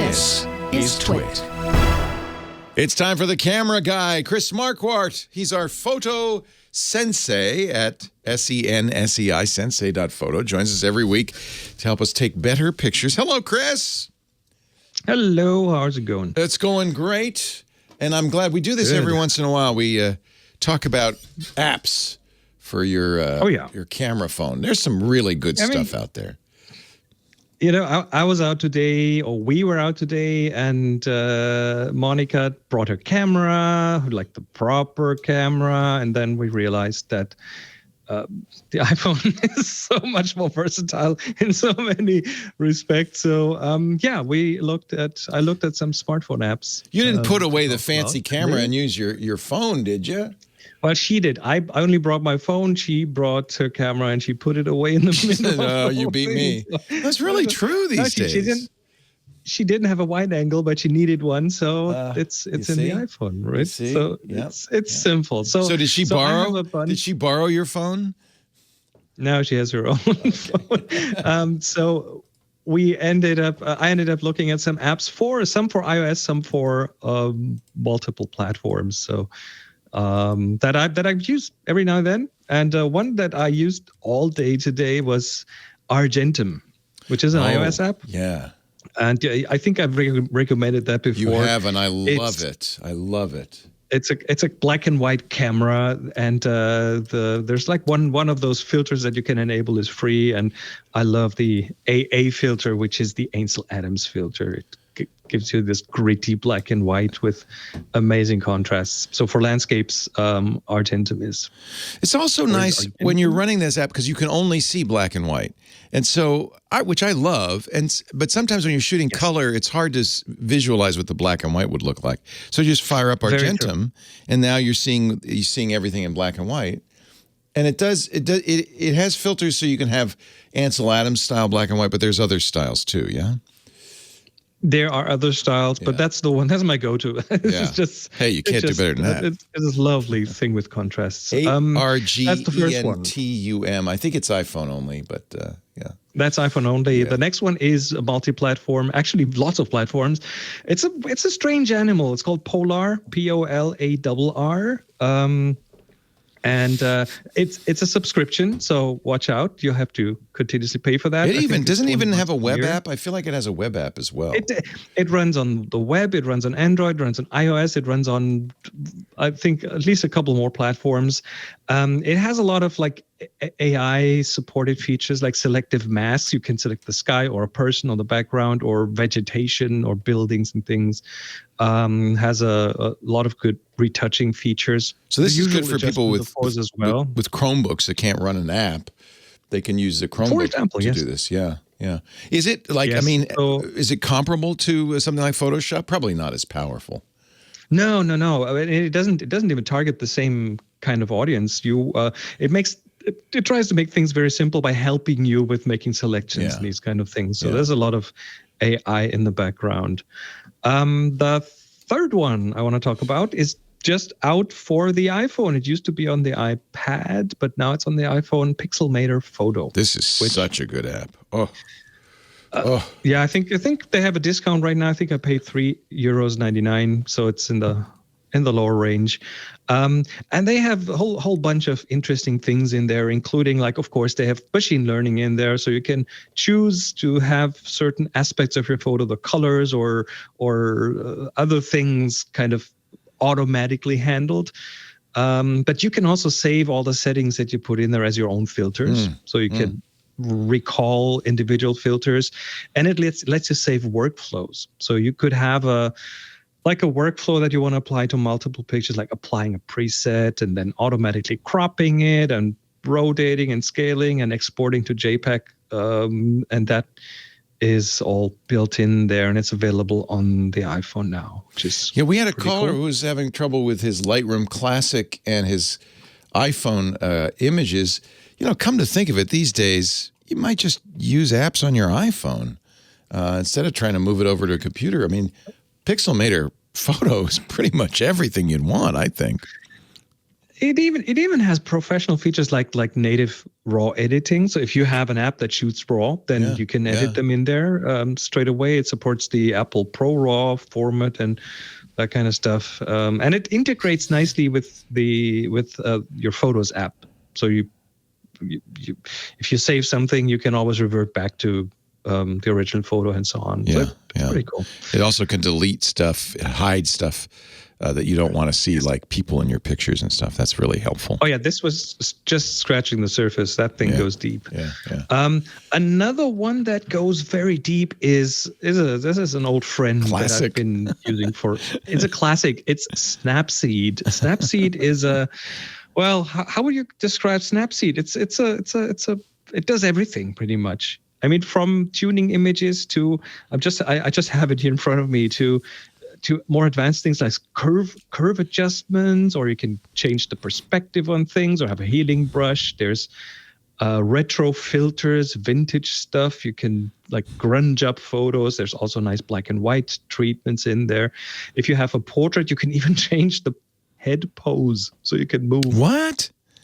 This is TWiT. It's time for the camera guy, Chris Marquardt. He's our photo sensei at SENSEI, sensei.photo. Joins us every week to help us take better pictures. Hello, Chris. Hello, how's it going? It's going great, and I'm glad we do this every once in a while. We talk about apps for your camera phone. There's some really good stuff out there. You know, I was out today, or we were out today, and Monica brought her camera, like the proper camera, and then we realized that the iPhone is so much more versatile in so many respects. So, I looked at some smartphone apps. You didn't put away the fancy camera and use your phone, did you? Well, she did. I only brought my phone. She brought her camera, and she put it away in the middle. Oh, you beat me. That's really true these days. She didn't have a wide angle, but she needed one, so it's in the iPhone, right? So it's simple. So did she borrow? Did she borrow your phone? No, she has her own phone. So we ended up. I ended up looking at some apps some for iOS, some for multiple platforms. So. That I've used every now and then. And one that I used all day today was Argentum, which is an iOS app. Yeah. And I think I've recommended that before. You have, and I love it. I love it. It's a black and white camera, and there's like one of those filters that you can enable is free, and I love the AA filter, which is the Ansel Adams filter. It gives you this gritty black and white with amazing contrasts. So for landscapes, Argentum is. It's also nice when you're running this app because you can only see black and white, and so which I love. But sometimes when you're shooting color, it's hard to visualize what the black and white would look like. So you just fire up Argentum, and now you're seeing everything in black and white. And it has filters so you can have Ansel Adams style black and white, but there's other styles too. Yeah. There are other styles, but that's the one. That's my go-to. It's just, hey, you can't do better than that. It's a lovely thing with contrasts. Argentum. I think it's iPhone only, but yeah. That's iPhone only. Yeah. The next one is a multi-platform. Actually, lots of platforms. It's a strange animal. It's called Polar, Polarr. And it's a subscription, so watch out. You'll have to continuously pay for that. It doesn't even have a web app. I feel like it has a web app as well. It runs on the web. It runs on Android. It runs on iOS. It runs on, I think, at least a couple more platforms. It has a lot of like AI supported features like selective masks. You can select the sky or a person on the background or vegetation or buildings and things. Has a lot of good retouching features. So this is good for people with Chromebooks that can't run an app. They can use the Chromebook to do this. Yeah. Is it like, is it comparable to something like Photoshop? Probably not as powerful. No. I mean, it doesn't even target the same kind of audience. It tries to make things very simple by helping you with making selections and these kind of things. So there's a lot of AI in the background. The third one I want to talk about is just out for the iPhone. It used to be on the iPad, but now it's on the iPhone. Pixelmator Photo. This is such a good app. Yeah, I think they have a discount right now. I think I paid €3.99, so it's in the lower range. And they have a whole bunch of interesting things in there, including, like, of course, they have machine learning in there. So you can choose to have certain aspects of your photo, the colors or other things kind of automatically handled. But you can also save all the settings that you put in there as your own filters. So you can recall individual filters, and it lets you save workflows. So you could have a workflow that you want to apply to multiple pictures, like applying a preset and then automatically cropping it and rotating and scaling and exporting to JPEG. And that is all built in there, and it's available on the iPhone now, which is we had a caller who was having trouble with his Lightroom Classic and his iPhone images. Come to think of it, these days, you might just use apps on your iPhone instead of trying to move it over to a computer. I mean, Pixelmator Photo is pretty much everything you'd want, I think. It even has professional features like native RAW editing. So if you have an app that shoots RAW, then you can edit them in there straight away. It supports the Apple Pro RAW format and that kind of stuff, and it integrates nicely with your Photos app. So you if you save something, you can always revert back to the original photo and so on. Yeah, so it's pretty cool. It also can delete stuff, hide stuff that you don't want to see, like people in your pictures and stuff. That's really helpful. Oh yeah, this was just scratching the surface. That thing goes deep. Yeah. Another one that goes very deep is an old friend that I've been using for. It's a classic. It's Snapseed. Snapseed is a. Well, how would you describe Snapseed? It does everything pretty much. I mean, from tuning images to I just have it here in front of me to more advanced things like curve adjustments, or you can change the perspective on things, or have a healing brush. There's retro filters, vintage stuff. You can like grunge up photos. There's also nice black and white treatments in there. If you have a portrait, you can even change the head pose, so you can move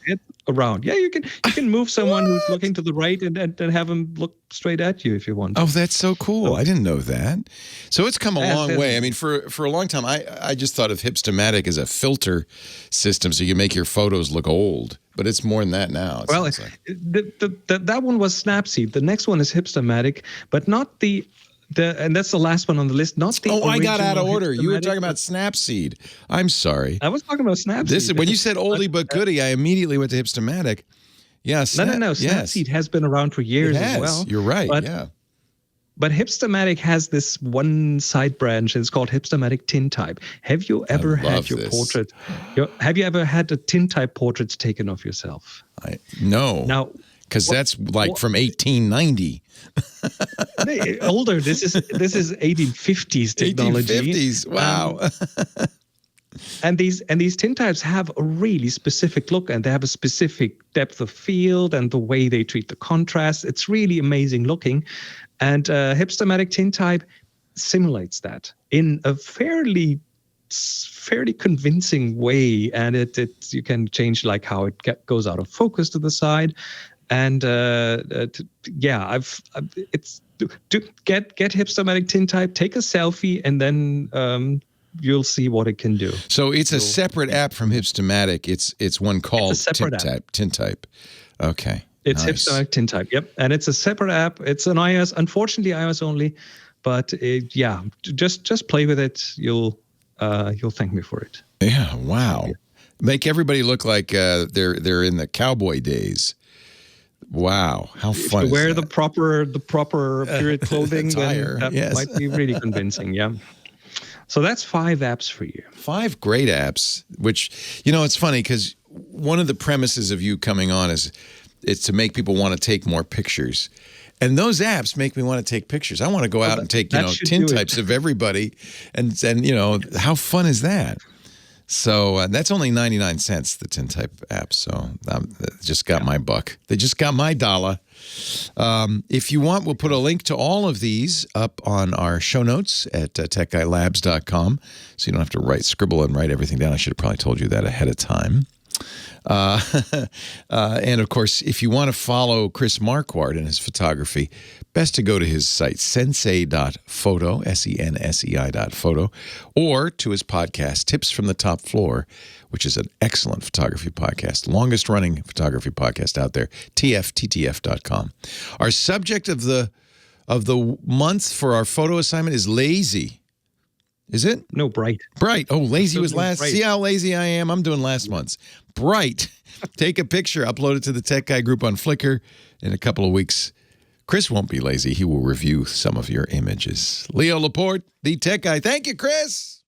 head around. Yeah, you can move someone who's looking to the right and have them look straight at you if you want to. Oh, that's so cool. I didn't know that. So it's come a long way. I mean, for a long time, I just thought of Hipstamatic as a filter system so you make your photos look old. But it's more than that now. Well, that one was Snapseed. The next one is Hipstamatic, but not and that's the last one on the list. Not the. Oh, I got out of order. You were talking about Snapseed. I'm sorry. I was talking about Snapseed. When you said oldie but goodie, I immediately went to Hipstamatic. Yeah. No. Snapseed has been around for years as well. You're right. But Hipstamatic has this one side branch. It's called Hipstamatic Tintype. Have you ever had your portrait? Have you ever had a Tintype portrait taken of yourself? No. Now, because that's like from 1890. Older. This is 1850s technology. 1850s. Wow. And these Tintypes have a really specific look, and they have a specific depth of field and the way they treat the contrast. It's really amazing looking. And Hipstamatic Tintype simulates that in a fairly convincing way. And you can change like how it goes out of focus to the side. And get Hipstamatic Tintype, take a selfie, and then you'll see what it can do. So it's a separate app from Hipstamatic. It's one called Tintype. Okay. It's nice. Hipstamatic Tintype. Yep, and it's a separate app. It's an iOS, unfortunately iOS only, but just play with it. You'll thank me for it. Yeah. Wow. Make everybody look like they're in the cowboy days. Wow, how fun! If you wear the proper period clothing, attire, then that might be really convincing. Yeah. So that's 5 apps for you. 5 great apps, which, it's funny because one of the premises of you coming on is to make people want to take more pictures. And those apps make me want to take pictures. I want to go out and take, tintypes of everybody. And how fun is that? So that's only 99 cents, the Tintype app. So that just got my buck. They just got my dollar. If you want, we'll put a link to all of these up on our show notes at techguylabs.com. So you don't have to scribble and write everything down. I should have probably told you that ahead of time. And of course, if you want to follow Chris Marquardt and his photography, best to go to his site, sensei.photo, sensei.photo, or to his podcast, Tips from the Top Floor, which is an excellent photography podcast, longest running photography podcast out there, tftf.com. Our subject of the month for our photo assignment is lazy. Is it? No, bright. Bright. Oh, lazy was last. Bright. See how lazy I am? I'm doing last month's. Bright. Take a picture, upload it to the Tech Guy group on Flickr. In a couple of weeks, Chris won't be lazy. He will review some of your images. Leo Laporte, the Tech Guy. Thank you, Chris.